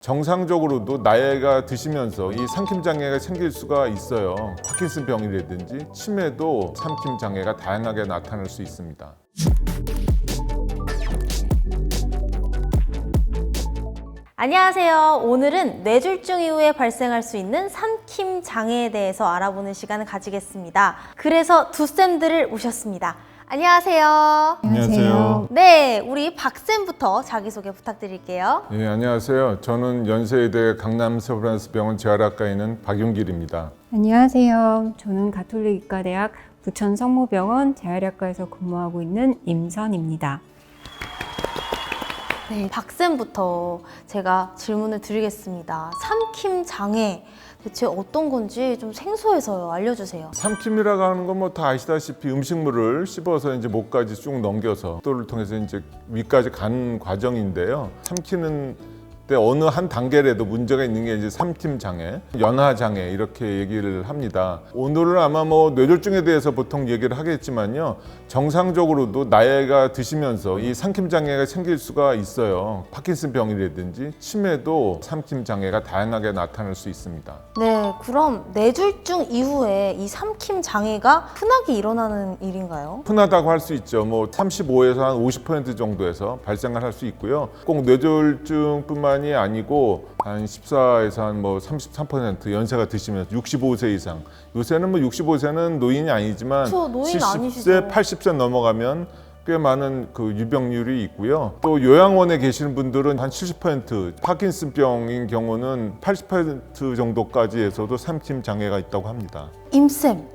정상적으로도 나이가 드시면서 이 삼킴 장애가 생길 수가 있어요. 파킨슨 병이라든지 치매도 삼킴 장애가 다양하게 나타날 수 있습니다. 안녕하세요. 오늘은 뇌졸중 이후에 발생할 수 있는 삼킴 장애에 대해서 알아보는 시간을 가지겠습니다. 그래서 두 쌤들을 모셨습니다. 안녕하세요. 안녕하세요. 네, 우리 박쌤부터 자기소개 부탁드릴게요. 네, 안녕하세요. 저는 연세의대 강남서브란스병원 재활학과에 있는 박윤길입니다. 안녕하세요. 저는 가톨릭의과대학 부천성모병원 재활학과에서 근무하고 있는 임선입니다. 네, 박쌤부터 제가 질문을 드리겠습니다. 삼킴 장애 대체 어떤 건지 좀 생소해서요. 알려주세요. 삼킴이라고 하는 건 뭐 다 아시다시피 음식물을 씹어서 이제 목까지 쭉 넘겨서 식도를 통해서 이제 위까지 가는 과정인데요. 삼키는 때 어느 한 단계라도 문제가 있는 게 이제 삼킴 장애, 연하 장애 이렇게 얘기를 합니다. 오늘은 아마 뭐 뇌졸중에 대해서 보통 얘기를 하겠지만요. 정상적으로도 나이가 드시면서 이 삼킴 장애가 생길 수가 있어요. 파킨슨 병이라든지 치매도 삼킴 장애가 다양하게 나타날 수 있습니다. 네, 그럼 뇌졸중 이후에 이 삼킴 장애가 흔하게 일어나는 일인가요? 흔하다고 할 수 있죠. 뭐 35에서 한 50% 정도에서 발생을 할 수 있고요. 꼭 뇌졸중뿐만 이 아니고 한 14에서 한 뭐 33% 연세가 드시면 65세 이상. 요새는 뭐 65세는 노인이 아니지만 그쵸, 노인 70세, 아니시죠. 80세 넘어가면 꽤 많은 그 유병률이 있고요. 또 요양원에 계시는 분들은 한 70%, 파킨슨병인 경우는 80% 정도까지 해서도 삼킴 장애가 있다고 합니다. 임쌤,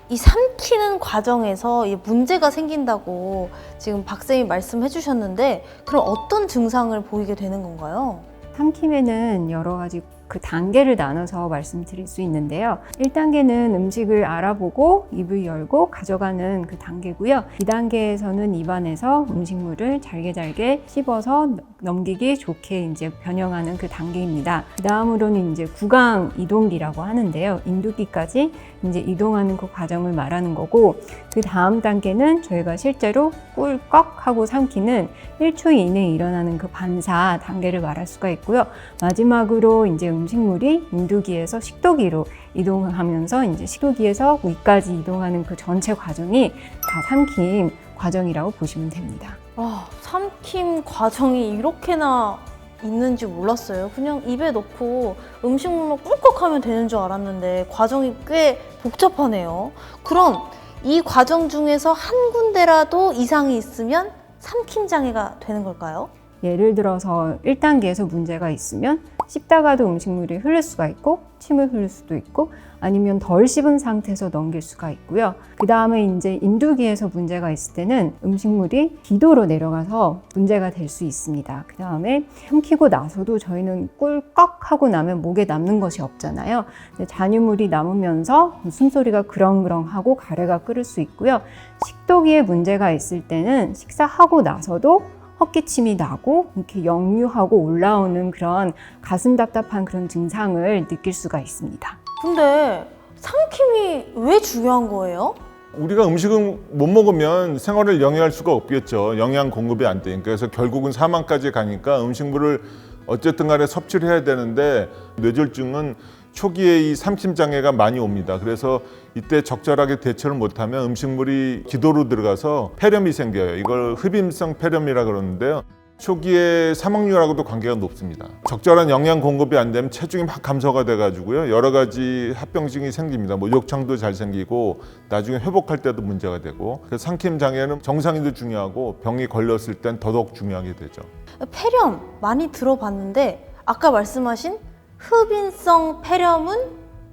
이 삼키는 과정에서 이 문제가 생긴다고 지금 박쌤이 말씀해 주셨는데 그럼 어떤 증상을 보이게 되는 건가요? 삼킴에는 여러 가지 그 단계를 나눠서 말씀드릴 수 있는데요. 1단계는 음식을 알아보고 입을 열고 가져가는 그 단계고요. 2단계에서는 입안에서 음식물을 잘게 씹어서 넘기기 좋게 이제 변형하는 그 단계입니다. 그 다음으로는 이제 구강 이동기라고 하는데요. 인두기까지 이제 이동하는 그 과정을 말하는 거고, 그 다음 단계는 저희가 실제로 꿀꺽 하고 삼키는 1초 이내에 일어나는 그 반사 단계를 말할 수가 있고요. 마지막으로 이제 음식물이 인두기에서 식도기로 이동하면서 이제 식도기에서 위까지 이동하는 그 전체 과정이 다 삼킴 과정이라고 보시면 됩니다. 와, 삼킴 과정이 이렇게나 있는지 몰랐어요. 그냥 입에 넣고 음식물만 꿀꺽하면 되는 줄 알았는데 과정이 꽤 복잡하네요. 그럼 이 과정 중에서 한 군데라도 이상이 있으면 삼킴 장애가 되는 걸까요? 예를 들어서 1단계에서 문제가 있으면 씹다가도 음식물이 흐를 수가 있고 침을 흘릴 수도 있고 아니면 덜 씹은 상태에서 넘길 수가 있고요. 그 다음에 이제 인두기에서 문제가 있을 때는 음식물이 기도로 내려가서 문제가 될 수 있습니다. 그 다음에 삼키고 나서도 저희는 꿀꺽 하고 나면 목에 남는 것이 없잖아요. 잔유물이 남으면서 숨소리가 그렁그렁하고 가래가 끓을 수 있고요. 식도기에 문제가 있을 때는 식사하고 나서도 헛기침이 나고 이렇게 역류하고 올라오는 그런 가슴 답답한 그런 증상을 느낄 수가 있습니다. 근데 삼킴이 왜 중요한 거예요? 우리가 음식을 못 먹으면 생활을 영위할 수가 없겠죠. 영양 공급이 안 되니까. 그래서 결국은 사망까지 가니까 음식물을 어쨌든 간에 섭취를 해야 되는데 뇌졸중은 초기에 이 삼킴 장애가 많이 옵니다. 그래서 이때 적절하게 대처를 못하면 음식물이 기도로 들어가서 폐렴이 생겨요. 이걸 흡임성 폐렴이라 그러는데요. 초기에 사망률하고도 관계가 높습니다. 적절한 영양 공급이 안 되면 체중이 막 감소가 돼가지고요. 여러 가지 합병증이 생깁니다. 뭐 욕창도 잘 생기고 나중에 회복할 때도 문제가 되고. 그래서 삼킴 장애는 정상인도 중요하고 병이 걸렸을 땐 더더욱 중요하게 되죠. 폐렴 많이 들어봤는데 아까 말씀하신 흡인성 폐렴은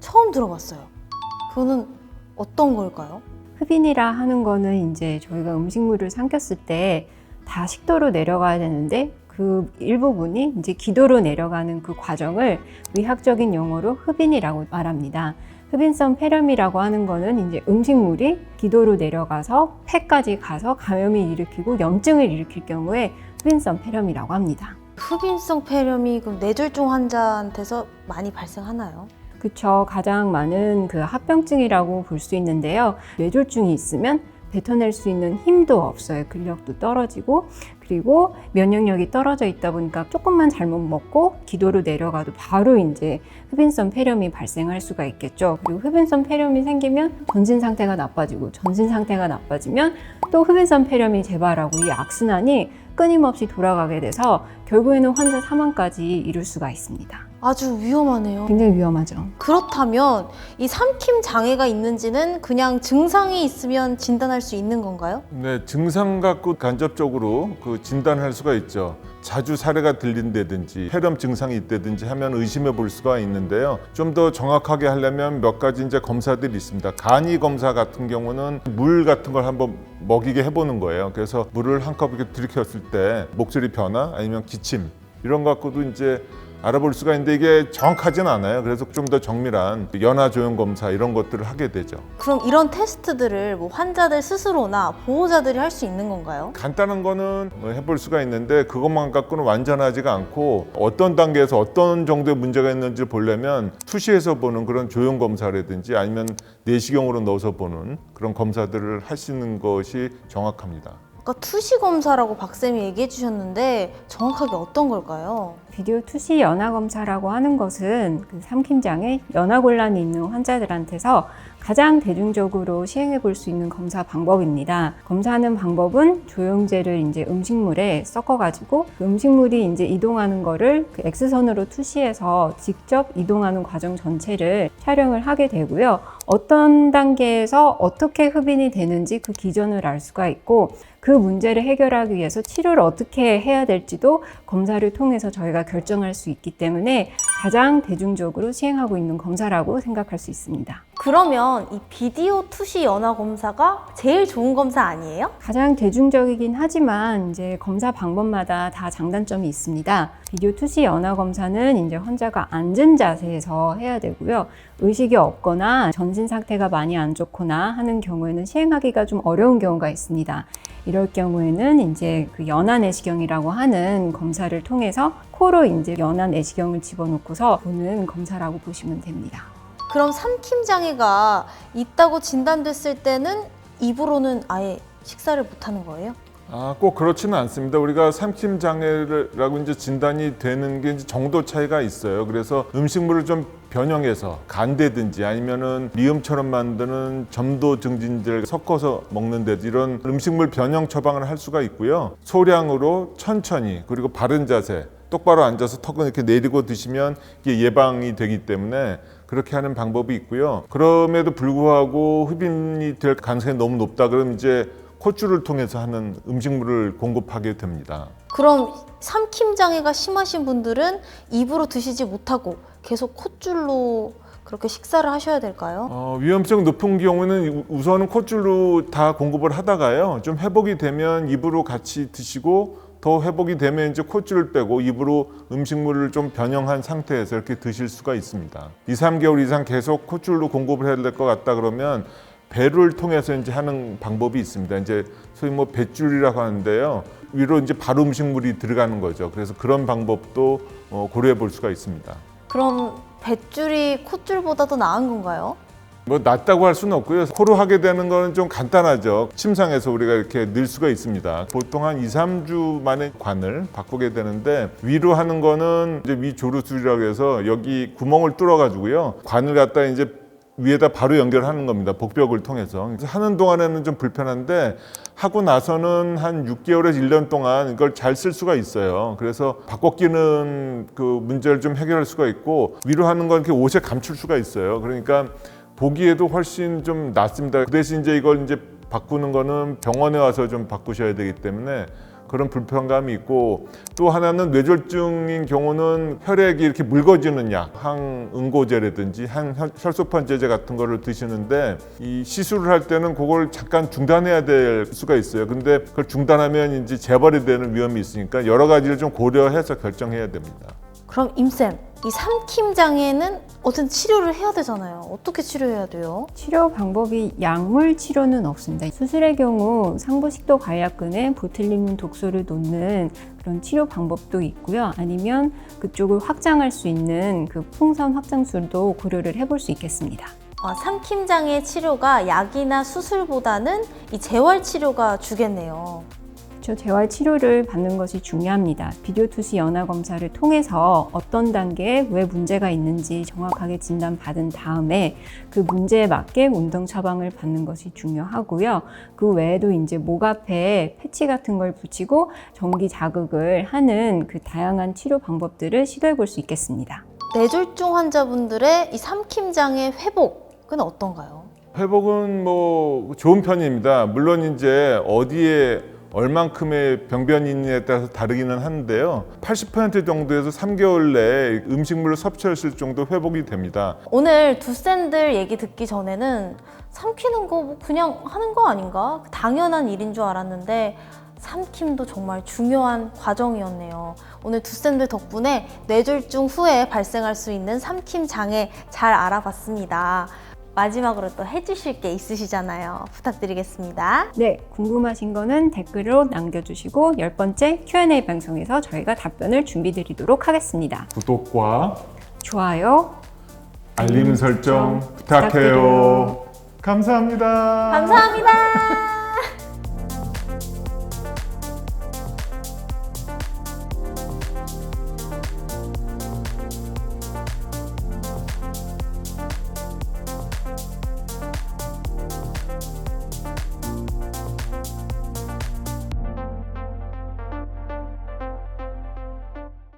처음 들어봤어요. 그거는 어떤 걸까요? 흡인이라 하는 거는 이제 저희가 음식물을 삼켰을 때 다 식도로 내려가야 되는데 그 일부분이 이제 기도로 내려가는 그 과정을 의학적인 용어로 흡인이라고 말합니다. 흡인성 폐렴이라고 하는 거는 이제 음식물이 기도로 내려가서 폐까지 가서 감염을 일으키고 염증을 일으킬 경우에 흡인성 폐렴이라고 합니다. 흡인성 폐렴이 그럼 뇌졸중 환자한테서 많이 발생하나요? 그쵸. 가장 많은 그 합병증이라고 볼 수 있는데요. 뇌졸중이 있으면 뱉어낼 수 있는 힘도 없어요. 근력도 떨어지고, 그리고 면역력이 떨어져 있다 보니까 조금만 잘못 먹고 기도로 내려가도 바로 이제 흡인성 폐렴이 발생할 수가 있겠죠. 그리고 흡인성 폐렴이 생기면 전신 상태가 나빠지고, 전신 상태가 나빠지면 또 흡인성 폐렴이 재발하고, 이 악순환이 끊임없이 돌아가게 돼서 결국에는 환자 사망까지 이룰 수가 있습니다. 아주 위험하네요. 굉장히 위험하죠. 그렇다면 이 삼킴 장애가 있는지는 그냥 증상이 있으면 진단할 수 있는 건가요? 네, 증상 갖고 간접적으로 그 진단할 수가 있죠. 자주 사례가 들린다든지 폐렴 증상이 있다든지 하면 의심해 볼 수가 있는데요. 좀 더 정확하게 하려면 몇 가지 이제 검사들이 있습니다. 간이 검사 같은 경우는 물 같은 걸 한번 먹이게 해보는 거예요. 그래서 물을 한 컵 이렇게 들이켰을 때 목소리 변화 아니면 기침 이런 거 갖고도 이제 알아볼 수가 있는데 이게 정확하진 않아요. 그래서 좀 더 정밀한 연화 조형 검사 이런 것들을 하게 되죠. 그럼 이런 테스트들을 뭐 환자들 스스로나 보호자들이 할 수 있는 건가요? 간단한 거는 해볼 수가 있는데 그것만 갖고는 완전하지가 않고 어떤 단계에서 어떤 정도의 문제가 있는지 보려면 투시해서 보는 그런 조형 검사라든지 아니면 내시경으로 넣어서 보는 그런 검사들을 할 수 있는 것이 정확합니다. 아까 투시 검사라고 박쌤이 얘기해 주셨는데 정확하게 어떤 걸까요? 비디오 투시 연화 검사라고 하는 것은 그 삼킴장애 연화곤란이 있는 환자들한테서 가장 대중적으로 시행해 볼 수 있는 검사 방법입니다. 검사하는 방법은 조영제를 이제 음식물에 섞어가지고 그 음식물이 이제 이동하는 거를 그 X선으로 투시해서 직접 이동하는 과정 전체를 촬영을 하게 되고요. 어떤 단계에서 어떻게 흡인이 되는지 그 기전을 알 수가 있고, 그 문제를 해결하기 위해서 치료를 어떻게 해야 될지도 검사를 통해서 저희가 결정할 수 있기 때문에 가장 대중적으로 시행하고 있는 검사라고 생각할 수 있습니다. 그러면 이 비디오 투시 연화 검사가 제일 좋은 검사 아니에요? 가장 대중적이긴 하지만 이제 검사 방법마다 다 장단점이 있습니다. 비디오 투시 연화 검사는 이제 환자가 앉은 자세에서 해야 되고요. 의식이 없거나 전신 상태가 많이 안 좋거나 하는 경우에는 시행하기가 좀 어려운 경우가 있습니다. 이럴 경우에는 이제 그 연화 내시경이라고 하는 검사를 통해서 코로 이제 연화 내시경을 집어넣고서 보는 검사라고 보시면 됩니다. 그럼 삼킴 장애가 있다고 진단됐을 때는 입으로는 아예 식사를 못 하는 거예요? 꼭 그렇지는 않습니다. 우리가 삼킴 장애라고 이제 진단이 되는 게 이제 정도 차이가 있어요. 그래서 음식물을 좀 변형해서 간대든지 아니면은 미음처럼 만드는 점도 증진제를 섞어서 먹는데도 이런 음식물 변형 처방을 할 수가 있고요. 소량으로 천천히 그리고 바른 자세 똑바로 앉아서 턱을 이렇게 내리고 드시면 이게 예방이 되기 때문에 그렇게 하는 방법이 있고요. 그럼에도 불구하고 흡인이 될 가능성이 너무 높다 그러면 이제 콧줄을 통해서 하는 음식물을 공급하게 됩니다. 그럼 삼킴 장애가 심하신 분들은 입으로 드시지 못하고 계속 콧줄로 그렇게 식사를 하셔야 될까요? 위험성 높은 경우는 우선은 콧줄로 다 공급을 하다가요. 좀 회복이 되면 입으로 같이 드시고 더 회복이 되면 이제 콧줄을 빼고 입으로 음식물을 좀 변형한 상태에서 이렇게 드실 수가 있습니다. 2, 3개월 이상 계속 콧줄로 공급을 해야 될 것 같다 그러면 배를 통해서 이제 하는 방법이 있습니다. 이제 소위 뭐 뱃줄이라고 하는데요. 위로 이제 바로 음식물이 들어가는 거죠. 그래서 그런 방법도 고려해 볼 수가 있습니다. 그럼 뱃줄이 콧줄보다 더 나은 건가요? 뭐 낫다고 할 수는 없고요. 코로 하게 되는 거는 좀 간단하죠. 침상에서 우리가 이렇게 늘 수가 있습니다. 보통 한 2, 3주 만에 관을 바꾸게 되는데 위로 하는 거는 이제 위조루술이라고 해서 여기 구멍을 뚫어 가지고요. 관을 갖다 이제 위에다 바로 연결하는 겁니다. 복벽을 통해서. 그래서 하는 동안에는 좀 불편한데 하고 나서는 한 6개월에서 1년 동안 이걸 잘 쓸 수가 있어요. 그래서 바꿔 끼는 그 문제를 좀 해결할 수가 있고 위로 하는 건 이렇게 옷에 감출 수가 있어요. 그러니까 보기에도 훨씬 좀 낫습니다. 그 대신 이제 이걸 이제 바꾸는 거는 병원에 와서 좀 바꾸셔야 되기 때문에 그런 불편감이 있고, 또 하나는 뇌졸중인 경우는 혈액이 이렇게 묽어지는 약, 항응고제라든지 항혈소판제제 같은 거를 드시는데 이 시술을 할 때는 그걸 잠깐 중단해야 될 수가 있어요. 근데 그걸 중단하면 이제 재발이 되는 위험이 있으니까 여러 가지를 좀 고려해서 결정해야 됩니다. 그럼 임쌤, 이 삼킴 장애는 어쨌든 치료를 해야 되잖아요. 어떻게 치료해야 돼요? 치료 방법이 약물 치료는 없습니다. 수술의 경우 상부식도 관략근에 보툴리눔 독소를 놓는 그런 치료 방법도 있고요. 아니면 그쪽을 확장할 수 있는 그 풍선 확장술도 고려를 해볼 수 있겠습니다. 삼킴장애 치료가 약이나 수술보다는 이 재활 치료가 주겠네요. 저 재활 치료를 받는 것이 중요합니다. 비디오 투시 연화 검사를 통해서 어떤 단계에 왜 문제가 있는지 정확하게 진단받은 다음에 그 문제에 맞게 운동 처방을 받는 것이 중요하고요. 그 외에도 이제 목 앞에 패치 같은 걸 붙이고 전기 자극을 하는 그 다양한 치료 방법들을 시도해 볼 수 있겠습니다. 뇌졸중 환자분들의 이 삼킴장애 회복은 어떤가요? 회복은 뭐 좋은 편입니다. 물론 이제 어디에 얼만큼의 병변이 있느냐에 따라서 다르기는 하는데요. 80% 정도에서 3개월 내에 음식물을 섭취했을 정도 회복이 됩니다. 오늘 두샌들 얘기 듣기 전에는 삼키는 거 뭐 그냥 하는 거 아닌가? 당연한 일인 줄 알았는데 삼킴도 정말 중요한 과정이었네요. 오늘 두샌들 덕분에 뇌졸중 후에 발생할 수 있는 삼킴 장애 잘 알아봤습니다. 마지막으로 또 해주실 게 있으시잖아요. 부탁드리겠습니다. 네, 궁금하신 거는 댓글로 남겨주시고 10번째 Q&A 방송에서 저희가 답변을 준비 드리도록 하겠습니다. 구독과 좋아요, 알림 설정 부탁해요. 감사합니다. 감사합니다.